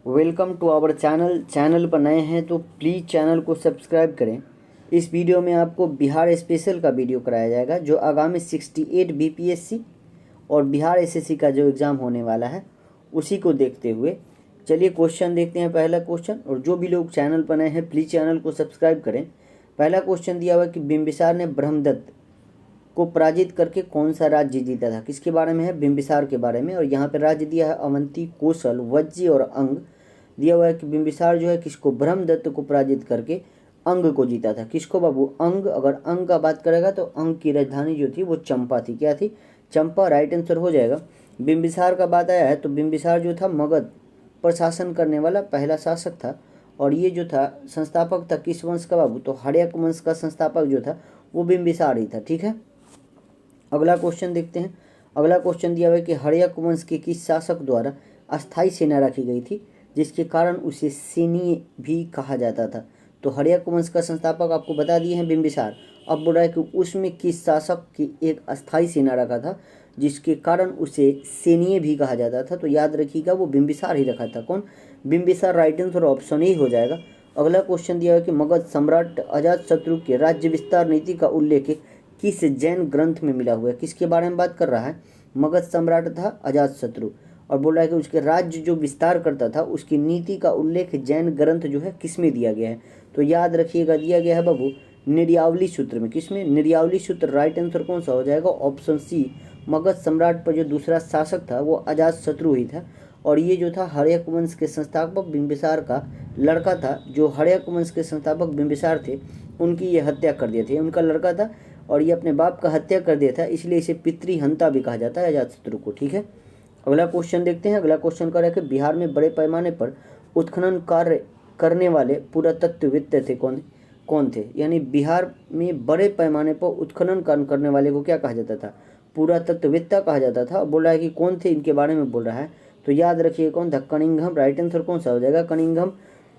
Welcome to our channel पर नए हैं तो प्लीज़ चैनल को सब्सक्राइब करें। इस वीडियो में आपको बिहार स्पेशल का वीडियो कराया जाएगा जो आगामी 68 बीपीएससी और बिहार एसएससी का जो एग्ज़ाम होने वाला है उसी को देखते हुए चलिए क्वेश्चन देखते हैं। पहला क्वेश्चन, और जो भी लोग चैनल पर नए हैं प्लीज़ चैनल को सब्सक्राइब करें। पहला क्वेश्चन दिया हुआ कि बिंबिसार ने ब्रह्मदत्त को पराजित करके कौन सा राज्य जीता था। किसके बारे में है? बिंबिसार के बारे में। और यहाँ पे राज्य दिया है अवंती, कौशल, वज्जी और अंग। दिया हुआ है कि बिंबिसार जो है किसको, ब्रह्मदत्त को पराजित करके अंग को जीता था। किसको बाबू? अंग। अगर अंग का बात करेगा तो अंग की राजधानी जो थी वो चंपा थी। क्या थी? चंपा। राइट आंसर हो जाएगा। बिंबिसार का बात आया है तो बिंबिसार जो था मगध पर शासन करने वाला पहला शासक था। और ये जो था संस्थापक था किस वंश का बाबू? तो हड़यक वंश का संस्थापक जो था वो बिंबिसार ही था। ठीक है, अगला क्वेश्चन देखते हैं। अगला क्वेश्चन दिया हुआ है कि हड़यक वंश के किस शासक द्वारा अस्थायी सेना रखी गई थी जिसके कारण उसे सेनीय भी कहा जाता था। तो हड़यक वंश का संस्थापक आपको बता दिए हैं बिंबिसार। अब बोल रहा है कि उसमें किस शासक की एक अस्थायी सेना रखा था जिसके कारण उसे सेनीय भी कहा जाता था। तो याद रखिएगा वो बिंबिसार ही रखा था। कौन? बिंबिसार। राइट आंसर ऑप्शन ही हो जाएगा। अगला क्वेश्चन दिया है कि मगध सम्राट अजातशत्रु के राज्य विस्तार नीति का उल्लेख किस जैन ग्रंथ में मिला हुआ है। किसके बारे में बात कर रहा है? मगध सम्राट था अजातशत्रु, और बोल रहा है कि उसके राज्य जो विस्तार करता था उसकी नीति का उल्लेख जैन ग्रंथ जो है किसमें दिया गया है? तो याद रखिएगा दिया गया है बाबू निर्यावली सूत्र में। किसमें? निर्यावली सूत्र। राइट आंसर कौन सा हो जाएगा? ऑप्शन सी। मगध सम्राट पर जो दूसरा शासक था वो अजातशत्रु ही था। और ये जो था हड़यक वंश के संस्थापक बिंबिसार का लड़का था। जो हड़यक वंश के संस्थापक बिंबिसार थे उनकी ये हत्या कर दिए थे। उनका लड़का था और ये अपने बाप का हत्या कर दिया था, इसलिए इसे पितृहंता भी कहा जाता है अजातशत्रु को। ठीक है, अगला क्वेश्चन देखते हैं। अगला क्वेश्चन कर रहा है कि बिहार में बड़े पैमाने पर उत्खनन कार्य करने वाले पुरातत्वविद थे कौन थे? यानी बिहार में बड़े पैमाने पर उत्खनन कार्य करने वाले को क्या कहा जाता था? पुरातत्वविद्ता कहा जाता था। बोल रहा है कि कौन थे इनके बारे में बोल रहा है। तो याद रखिए कौन था? कनिंघम। राइट आंसर कौन सा हो जाएगा? Cunningham.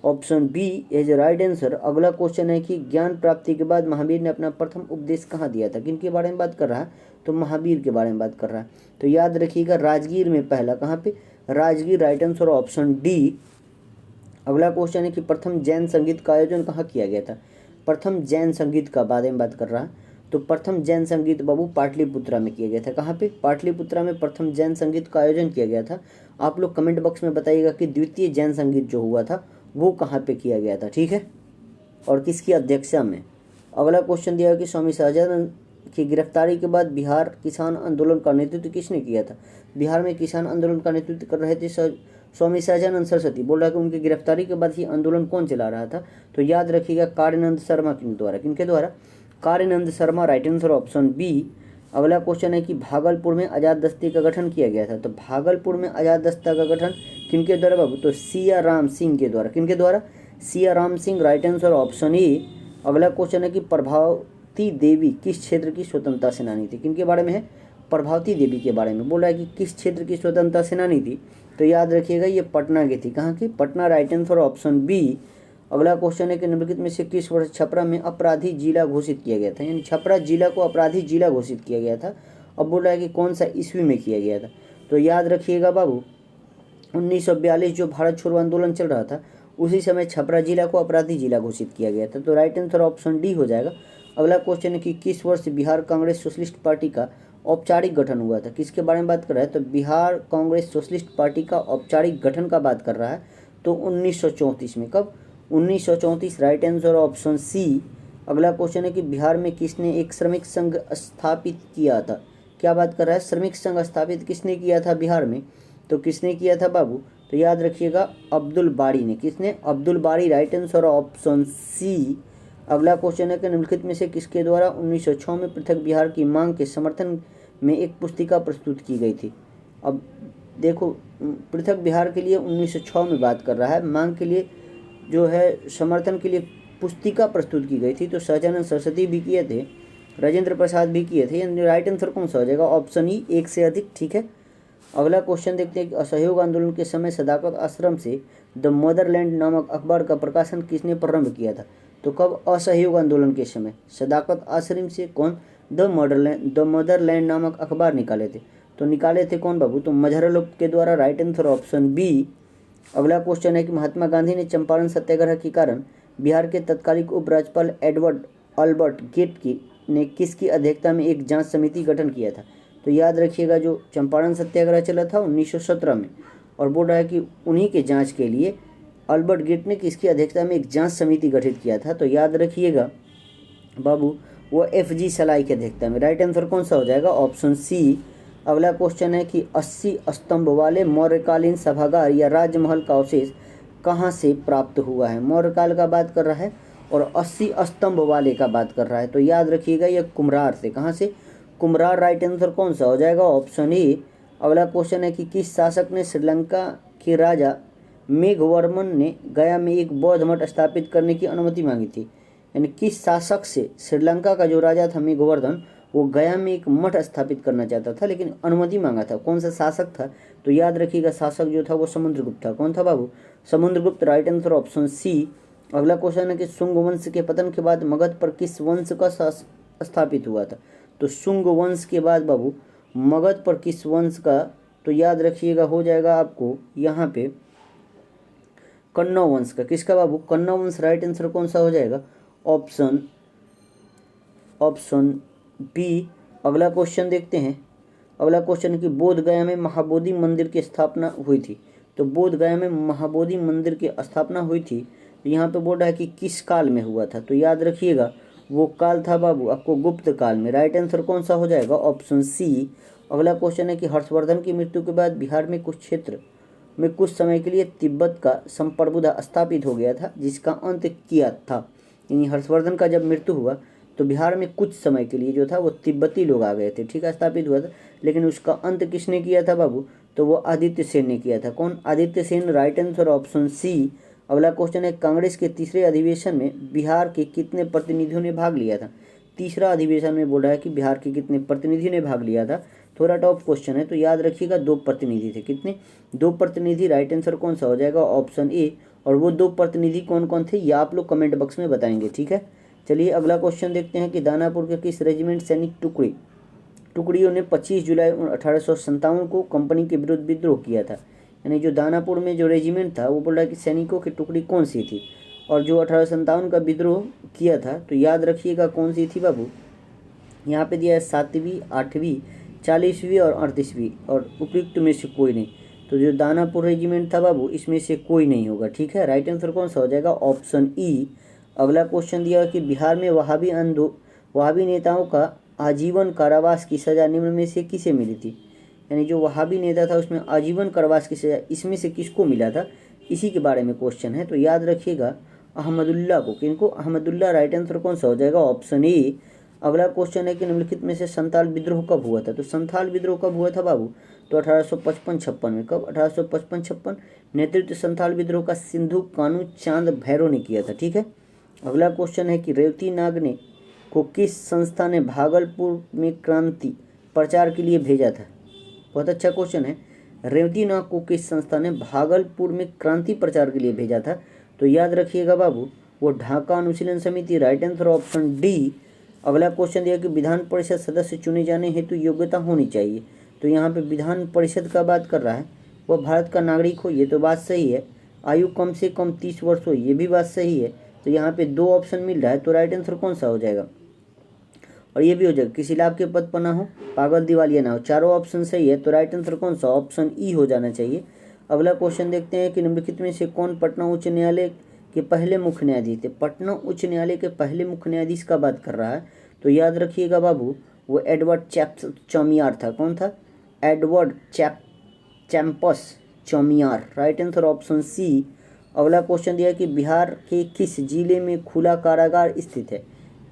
Option B is right answer. अगला क्वेश्चन है कि ज्ञान प्राप्ति के बाद महावीर ने अपना प्रथम उपदेश कहाँ दिया था। किन के बारे में बात कर रहा है? तो महावीर के बारे में बात कर रहा है। तो याद रखिएगा राजगीर में पहला। कहाँ पे? Rajgir. Right answer option D. अगला क्वेश्चन है कि प्रथम जैन संगीत का आयोजन कहाँ किया गया था। प्रथम जैन संगीत का बारे में बात कर रहा है। तो प्रथम जैन संगीत बाबू पाटलिपुत्रा में किया गया था। कहाँ पे? पाटलिपुत्रा में प्रथम जैन संगीत का आयोजन किया गया था। आप लोग कमेंट बॉक्स में बताइएगा कि द्वितीय जैन संगीत जो हुआ था वो कहाँ पे किया गया था। ठीक है, और किसकी अध्यक्षता में। अगला क्वेश्चन दिया है कि स्वामी सहजानंद की गिरफ्तारी के बाद बिहार किसान आंदोलन का नेतृत्व किसने किया था। बिहार में किसान आंदोलन का नेतृत्व कर रहे थे स्वामी सहजानंद सरस्वती। बोल रहा है कि उनकी गिरफ्तारी के बाद ही आंदोलन कौन चला रहा था। तो याद रखिएगा कार्यानंद शर्मा के द्वारा। किनके द्वारा? Karyanand Sharma. Right answer option B. अगला क्वेश्चन है कि भागलपुर में आजाद दस्ते का गठन किया गया था। तो भागलपुर में आजाद दस्ता का गठन किनके द्वारा बाबू? तो सिया राम सिंह के द्वारा। किनके द्वारा? Siya Ram Singh. Right answer option A. अगला क्वेश्चन है कि प्रभावती देवी किस क्षेत्र की स्वतंत्रता सेनानी थी। किनके बारे में है? प्रभावती देवी के बारे में। बोल रहा है कि किस क्षेत्र की स्वतंत्रता सेनानी थी। तो याद रखिएगा ये पटना की थी। कहाँ की? Patna. Right answer option B. अगला क्वेश्चन है कि निम्नलिखित में से किस वर्ष छपरा में अपराधी जिला घोषित किया गया था। यानी छपरा जिला को अपराधी जिला घोषित किया गया था। अब बोल रहा है कि कौन सा ईस्वी में किया गया था। तो याद रखिएगा बाबू 1942 जो भारत छोड़ो आंदोलन चल रहा था उसी समय छपरा जिला को अपराधी जिला घोषित किया गया था। तो राइट आंसर ऑप्शन डी हो जाएगा। अगला क्वेश्चन है कि किस वर्ष बिहार कांग्रेस सोशलिस्ट पार्टी का औपचारिक गठन हुआ था। किसके बारे में बात कर रहा है? तो बिहार कांग्रेस सोशलिस्ट पार्टी का औपचारिक गठन का बात कर रहा है। तो 1934 में। कब? 1934। Right answer option C. अगला क्वेश्चन है कि बिहार में किसने एक श्रमिक संघ स्थापित किया था। क्या बात कर रहा है? श्रमिक संघ स्थापित किसने किया था बिहार में? तो किसने किया था बाबू? तो याद रखिएगा अब्दुल बारी ने। किसने? Abdul Bari. Right answer option C. अगला क्वेश्चन है कि निम्नलिखित में से किसके द्वारा 1906 में पृथक बिहार की मांग के समर्थन में एक पुस्तिका प्रस्तुत की गई थी। अब देखो पृथक बिहार के लिए 1906 में बात कर रहा है, मांग के लिए जो है समर्थन के लिए पुस्तिका प्रस्तुत की गई थी। तो सहजानंद सरस्वती भी किए थे, राजेंद्र प्रसाद भी किए थे। यानी राइट आंसर कौन सा हो जाएगा? ऑप्शन ई, एक से अधिक। ठीक है, अगला क्वेश्चन देखते हैं कि असहयोग आंदोलन के समय सदाकत आश्रम से द मदरलैंड नामक अखबार का प्रकाशन किसने प्रारंभ किया था। तो कब? असहयोग आंदोलन के समय सदाकत आश्रम से कौन? द मदरलैंड नामक अखबार निकाले थे। तो निकाले थे कौन बाबू? तो मजहरुल के द्वारा। Right answer option B. अगला क्वेश्चन है कि महात्मा गांधी ने चंपारण सत्याग्रह के कारण बिहार के तत्कालीन उपराज्यपाल एडवर्ड अल्बर्ट गेट की ने किसकी अध्यक्षता में एक जांच समिति गठन किया था? तो याद रखिएगा जो चंपारण सत्याग्रह चला था 1917 में, और बोल रहा है कि उन्हीं के जांच के लिए अल्बर्ट गेट ने किसकी अध्यक्षता में एक जांच समिति गठित किया था? तो याद रखिएगा बाबू वो FG सलाई की अध्यक्षता में। राइट आंसर कौन सा हो जाएगा? Option C. अगला क्वेश्चन है कि 80 स्तंभ वाले मौर्यकालीन सभागार या राजमहल का अवशेष कहाँ से प्राप्त हुआ है? मौर्यकाल का बात कर रहा है और 80 स्तंभ वाले का बात कर रहा है, तो याद रखिएगा ये कुम्हरार से। कहाँ से? कुम्हरार। राइट आंसर कौन सा हो जाएगा? Option A. अगला क्वेश्चन है कि किस शासक ने श्रीलंका के राजा मेघवर्मन ने गया में एक बौद्ध मठ स्थापित करने की अनुमति मांगी थी? यानी किस शासक से श्रीलंका का जो राजा था मेघवर्धन, वो गया में एक मठ स्थापित करना चाहता था लेकिन अनुमति मांगा था? कौन सा शासक था? तो याद रखिएगा शासक जो था वो समुद्रगुप्त था। कौन था बाबू? Samudragupta. Right answer option C. अगला क्वेश्चन है कि शुंग वंश के पतन के बाद मगध पर किस वंश का स्थापित हुआ था? तो शुंग वंश के बाद बाबू मगध पर किस वंश का? तो याद रखिएगा हो जाएगा आपको यहाँ पे कन्नौ वंश का। किसका बाबू? कन्नौ वंश। राइट आंसर कौन सा हो जाएगा? Option B. अगला क्वेश्चन देखते हैं। अगला क्वेश्चन है कि बोध गया में महाबोधि मंदिर की स्थापना हुई थी। तो बोध गया में महाबोधि मंदिर की स्थापना हुई थी, तो यहाँ पे बोल रहा है कि किस काल में हुआ था? तो याद रखिएगा वो काल था बाबू आपको गुप्त काल में। राइट आंसर कौन सा हो जाएगा? Option C. अगला क्वेश्चन है कि हर्षवर्धन की मृत्यु के बाद बिहार में कुछ क्षेत्र में कुछ समय के लिए तिब्बत का संप्रभुता स्थापित हो गया था, जिसका अंत किया था। यानी हर्षवर्धन का जब मृत्यु हुआ तो बिहार में कुछ समय के लिए जो था वो तिब्बती लोग आ गए थे, ठीक है, स्थापित हुआ था। लेकिन उसका अंत किसने किया था बाबू? तो वो आदित्य सेन ने किया था। कौन? Aditya Sen. Right answer option C. अगला क्वेश्चन है कांग्रेस के तीसरे अधिवेशन में बिहार के कितने प्रतिनिधियों ने भाग लिया था? तीसरा अधिवेशन में बोल रहा है कि बिहार के कितने प्रतिनिधियों ने भाग लिया था? थोड़ा टॉप क्वेश्चन है, तो याद रखिएगा 2 प्रतिनिधि थे। कितने? 2 प्रतिनिधि। राइट आंसर कौन सा हो जाएगा? Option A. और वो 2 प्रतिनिधि कौन कौन थे ये आप लोग कमेंट बॉक्स में बताएंगे, ठीक है। चलिए अगला क्वेश्चन देखते हैं कि दानापुर के किस रेजिमेंट सैनिक टुकड़ियों ने 25 जुलाई 1857 को कंपनी के विरुद्ध विद्रोह किया था? यानी जो दानापुर में जो रेजिमेंट था वो बोल रहा है कि सैनिकों की टुकड़ी कौन सी थी और जो 1857 का विद्रोह किया था? तो याद रखिएगा कौन सी थी बाबू? यहाँ पे दिया है 7वीं, 8वीं, 40वीं और 38वीं, और उपयुक्त में से कोई नहीं। तो जो दानापुर रेजिमेंट था बाबू इसमें से कोई नहीं होगा, ठीक है। राइट आंसर कौन सा हो जाएगा? Option E. अगला क्वेश्चन दिया कि बिहार में वहाबी नेताओं का आजीवन कारावास की सजा निम्न में से किसे मिली थी? यानी जो वहाबी नेता था उसमें आजीवन कारावास की सजा इसमें से किसको मिला था? इसी के बारे में क्वेश्चन है, तो याद रखिएगा अहमदुल्ला को। किनको? अहमदुल्ला। राइट आंसर कौन सा हो जाएगा? Option A. अगला क्वेश्चन है कि निम्नलिखित में से संथाल विद्रोह कब हुआ था? तो संथाल विद्रोह कब हुआ था बाबू? तो 1855-56 में। कब? 1855-56। नेतृत्व संथाल विद्रोह का सिंधु कानू चांद भैरव ने किया था, ठीक है। अगला क्वेश्चन है कि रेवती नाग ने को किस संस्था ने भागलपुर में क्रांति प्रचार के लिए भेजा था? बहुत अच्छा क्वेश्चन है। रेवती नाग को किस संस्था ने भागलपुर में क्रांति प्रचार के लिए भेजा था? तो याद रखिएगा बाबू वो ढाका अनुशीलन समिति। Right answer option D. अगला क्वेश्चन दिया कि विधान परिषद सदस्य चुने जाने हेतु योग्यता होनी चाहिए। तो यहाँ पे विधान परिषद का बात कर रहा है, वह भारत का नागरिक हो, ये तो बात सही है। आयु कम से कम 30 वर्ष हो, ये भी बात सही है। तो यहाँ पे 2 ऑप्शन मिल रहा है, तो राइट आंसर कौन सा हो जाएगा? और ये भी हो जाएगा किसी लाभ के पद पर ना हो, पागल दिवालिया ना हो। चारों ऑप्शन सही है, तो राइट आंसर कौन सा? ऑप्शन ई हो जाना चाहिए। अगला क्वेश्चन देखते हैं कि निम्नलिखित में से कौन पटना उच्च न्यायालय के पहले मुख्य न्यायाधीश थे? पटना उच्च न्यायालय के पहले मुख्य न्यायाधीश का बात कर रहा है, तो याद रखिएगा बाबू वो एडवर्ड चौमियार था। कौन था? एडवर्ड चैम्पस चौमियार। Right answer option C. अगला क्वेश्चन दिया कि बिहार के किस जिले में खुला कारागार स्थित है?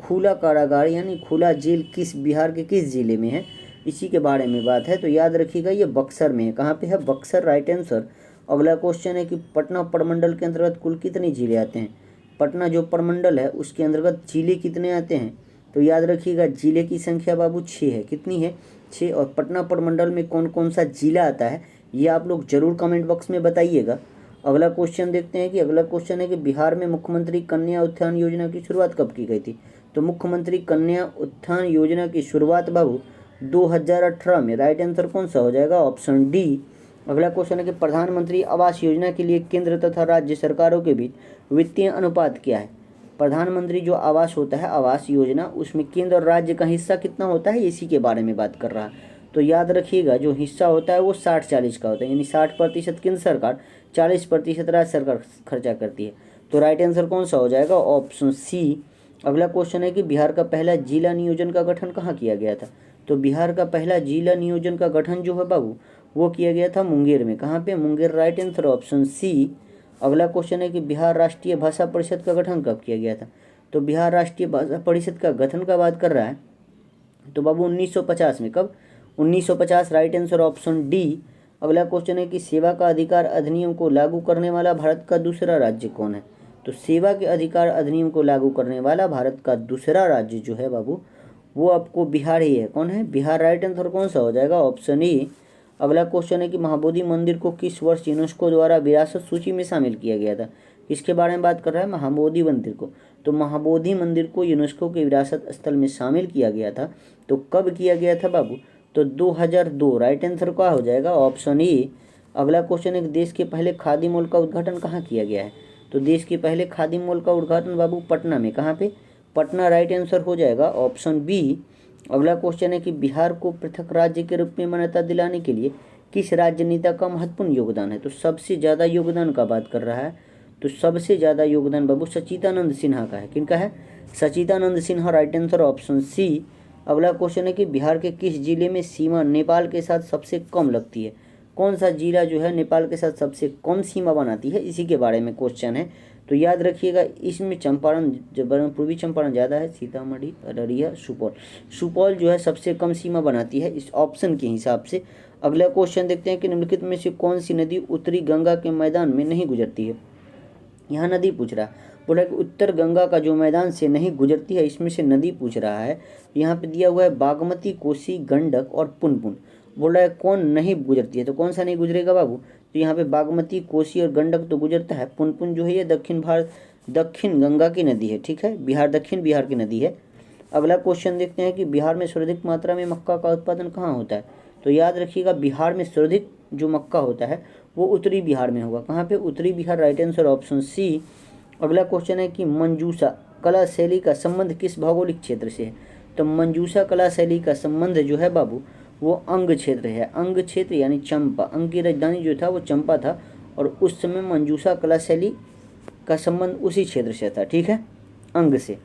खुला कारागार यानी खुला जेल किस बिहार के किस जिले में है, इसी के बारे में बात है। तो याद रखिएगा ये बक्सर में है। कहाँ पे है? बक्सर। Right answer. अगला क्वेश्चन है कि पटना प्रमंडल के अंतर्गत कुल कितने जिले आते हैं? पटना जो प्रमंडल है उसके अंतर्गत जिले कितने आते हैं? तो याद रखिएगा जिले की संख्या बाबू 6 है। कितनी है? 6। और पटना प्रमंडल में कौन कौन सा जिला आता है ये आप लोग जरूर कमेंट बॉक्स में बताइएगा। अगला क्वेश्चन देखते हैं कि अगला क्वेश्चन है कि बिहार में मुख्यमंत्री कन्या उत्थान योजना की शुरुआत कब की गई थी? तो मुख्यमंत्री कन्या उत्थान योजना की शुरुआत बाबू 2018 में। राइट आंसर कौन सा हो जाएगा? Option D. अगला क्वेश्चन है कि प्रधानमंत्री आवास योजना के लिए केंद्र तथा राज्य सरकारों के बीच वित्तीय अनुपात क्या है। प्रधानमंत्री जो आवास होता है, आवास योजना, उसमें केंद्र और राज्य का हिस्सा कितना होता है, इसी के बारे में बात कर रहा है। तो याद रखिएगा जो हिस्सा होता है वो 60-40 का होता है, यानी 60% केंद्र सरकार, 40% राज्य सरकार खर्चा करती है। तो राइट आंसर कौन सा हो जाएगा, ऑप्शन सी। अगला क्वेश्चन है कि बिहार का पहला जिला नियोजन का गठन कहाँ किया गया था। तो बिहार का पहला जिला नियोजन का गठन जो है बाबू वो किया गया था मुंगेर में। कहाँ पे, Munger. Right answer option C. अगला क्वेश्चन है कि बिहार राष्ट्रीय भाषा परिषद का गठन कब किया गया था। तो बिहार राष्ट्रीय भाषा परिषद का गठन का बात कर रहा है तो बाबू 1950 में। कब, 1950। Right answer option D. अगला क्वेश्चन है कि सेवा का अधिकार अधिनियम को लागू करने वाला भारत का दूसरा राज्य कौन है। तो सेवा के अधिकार अधिनियम को लागू करने वाला भारत का दूसरा राज्य जो है बाबू वो आपको बिहार ही है। कौन है, बिहार। राइट आंसर कौन सा हो जाएगा, ऑप्शन ई। अगला क्वेश्चन है कि महाबोधि मंदिर को किस वर्ष यूनेस्को द्वारा विरासत सूची में शामिल किया गया था। किसके बारे में बात कर रहा है, महाबोधि मंदिर को। तो महाबोधि मंदिर को यूनेस्को के विरासत स्थल में शामिल किया गया था। तो कब किया गया था बाबू, तो 2002। राइट आंसर क्या हो जाएगा, ऑप्शन ई। अगला क्वेश्चन है कि देश के पहले खादी मॉल का उद्घाटन कहाँ किया गया है। तो देश के पहले खादी मॉल का उद्घाटन बाबू पटना में। कहाँ पे, पटना। राइट आंसर हो जाएगा ऑप्शन बी। अगला क्वेश्चन है कि बिहार को पृथक राज्य के रूप में मान्यता दिलाने के लिए किस राज्य नेता का महत्वपूर्ण योगदान है। तो सबसे ज़्यादा योगदान का बात कर रहा है तो सबसे ज़्यादा योगदान बाबू सच्चिदानंद सिन्हा का है। किनका है, Sachchidanand Sinha. Right answer option C. अगला क्वेश्चन है कि बिहार के किस जिले में सीमा नेपाल के साथ सबसे कम लगती है। कौन सा जिला जो है नेपाल के साथ सबसे कम सीमा बनाती है, इसी के बारे में क्वेश्चन है। तो याद रखिएगा इसमें चंपारण, पूर्वी चंपारण ज़्यादा है, सीतामढ़ी, अररिया, सुपौल जो है सबसे कम सीमा बनाती है इस ऑप्शन के हिसाब से। अगला क्वेश्चन देखते हैं कि निम्नलिखित में से कौन सी नदी उत्तरी गंगा के मैदान में नहीं गुजरती है। यहाँ नदी पूछ रहा है, बोला कि उत्तर गंगा का जो मैदान से नहीं गुजरती है, इसमें से नदी पूछ रहा है। यहाँ पे दिया हुआ है बागमती, कोसी, गंडक और पुनपुन। बोल रहा है कौन नहीं गुजरती है, तो कौन सा नहीं गुजरेगा बाबू, तो यहाँ पे बागमती, कोसी और गंडक तो गुजरता है। पुनपुन जो है ये दक्षिण गंगा की नदी है। ठीक है, दक्षिण बिहार की नदी है। अगला क्वेश्चन देखते हैं कि बिहार में सर्वाधिक मात्रा में मक्का का उत्पादन कहाँ होता है। तो याद रखिएगा बिहार में सर्वाधिक जो मक्का होता है वो उत्तरी बिहार में होगा। कहाँ पे, उत्तरी Bihar. Right answer option C. अगला क्वेश्चन है कि मंजूषा कला शैली का संबंध किस भौगोलिक क्षेत्र से है। तो मंजूषा कला शैली का संबंध जो है बाबू वो अंग क्षेत्र है। अंग क्षेत्र यानी चंपा। अंग की राजधानी जो था वो चंपा था और उस समय मंजूषा कला शैली का संबंध उसी क्षेत्र से था। ठीक है, अंग से।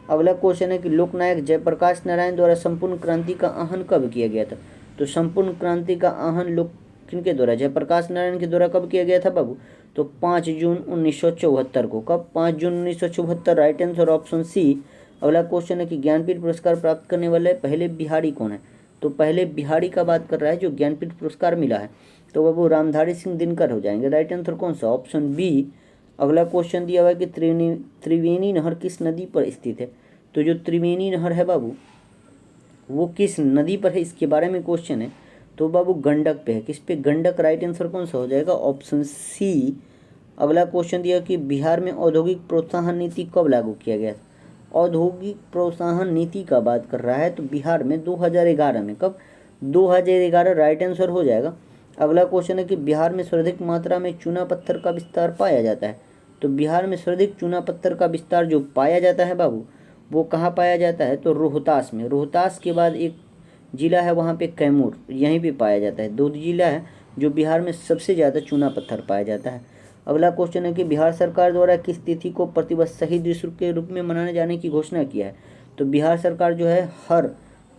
अगला क्वेश्चन है कि लोकनायक जयप्रकाश नारायण द्वारा संपूर्ण क्रांति का आहन कब किया गया था। तो संपूर्ण क्रांति का आहन लोक किनके द्वारा, जयप्रकाश नारायण के द्वारा कब किया गया था बाबू, तो 5 जून 1974 को। कब, 5 जून 1974। Right answer option C. अगला क्वेश्चन है कि ज्ञानपीठ पुरस्कार प्राप्त करने वाले पहले बिहारी कौन है। तो पहले बिहारी का बात कर रहा है जो ज्ञानपीठ पुरस्कार मिला है, तो बाबू रामधारी सिंह दिनकर हो जाएंगे। राइट आंसर कौन सा, ऑप्शन बी। अगला क्वेश्चन दिया हुआ है कि त्रिवेणी नहर किस नदी पर स्थित है। तो जो त्रिवेणी नहर है बाबू वो किस नदी पर है, इसके बारे में क्वेश्चन है। तो बाबू गंडक पे है। किस पे, गंडक। राइट आंसर कौन सा हो जाएगा, ऑप्शन सी। अगला क्वेश्चन दिया कि बिहार में औद्योगिक प्रोत्साहन नीति कब लागू किया गया। औद्योगिक प्रोत्साहन नीति का बात कर रहा है तो बिहार में 2011 में। कब, 2011। राइट आंसर हो जाएगा। अगला क्वेश्चन है कि बिहार में सर्वाधिक मात्रा में चूना पत्थर का विस्तार पाया जाता है। तो बिहार में सर्वाधिक चूना पत्थर का विस्तार जो पाया जाता है बाबू वो कहाँ पाया जाता है, तो रोहतास में। रोहतास के बाद एक जिला है वहाँ पे कैमूर, यहीं पे पाया जाता है। 2 जिला है जो बिहार में सबसे ज़्यादा चूना पत्थर पाया जाता है। अगला क्वेश्चन है कि बिहार सरकार द्वारा किस तिथि को प्रतिवर्ष शहीद दिवस के रूप में मनाने जाने की घोषणा किया है। तो बिहार सरकार जो है हर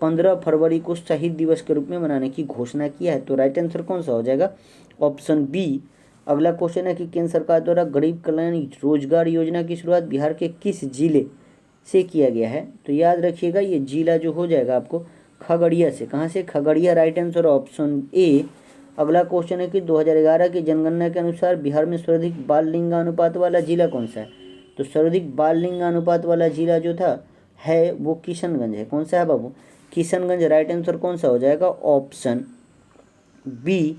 15 फरवरी को शहीद दिवस के रूप में मनाने की घोषणा किया है। तो राइट आंसर कौन सा हो जाएगा, ऑप्शन बी। अगला क्वेश्चन है कि केंद्र सरकार द्वारा गरीब कल्याण रोजगार योजना की शुरुआत बिहार के किस जिले से किया गया है। तो याद रखिएगा ये जिला जो हो जाएगा आपको खगड़िया से। कहाँ से, Khagaria. Right answer option A. अगला क्वेश्चन है कि 2011 की जनगणना के अनुसार बिहार में सर्वाधिक बाल लिंगानुपात वाला जिला कौन सा है। तो सर्वाधिक बाल लिंगानुपात वाला जिला जो था है वो किशनगंज है। कौन सा है बाबू, किशनगंज। राइट आंसर कौन सा हो जाएगा, ऑप्शन बी।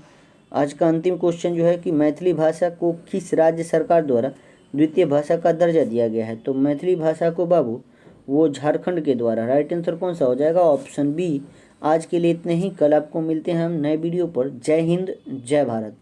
आज का अंतिम क्वेश्चन जो है कि मैथिली भाषा को किस राज्य सरकार द्वारा द्वितीय भाषा का दर्जा दिया गया है। तो मैथिली भाषा को बाबू वो झारखंड के द्वारा। राइट आंसर कौन सा हो जाएगा, ऑप्शन बी। आज के लिए इतने ही। कल आपको मिलते हैं हम नए वीडियो पर। जय हिंद, जय भारत।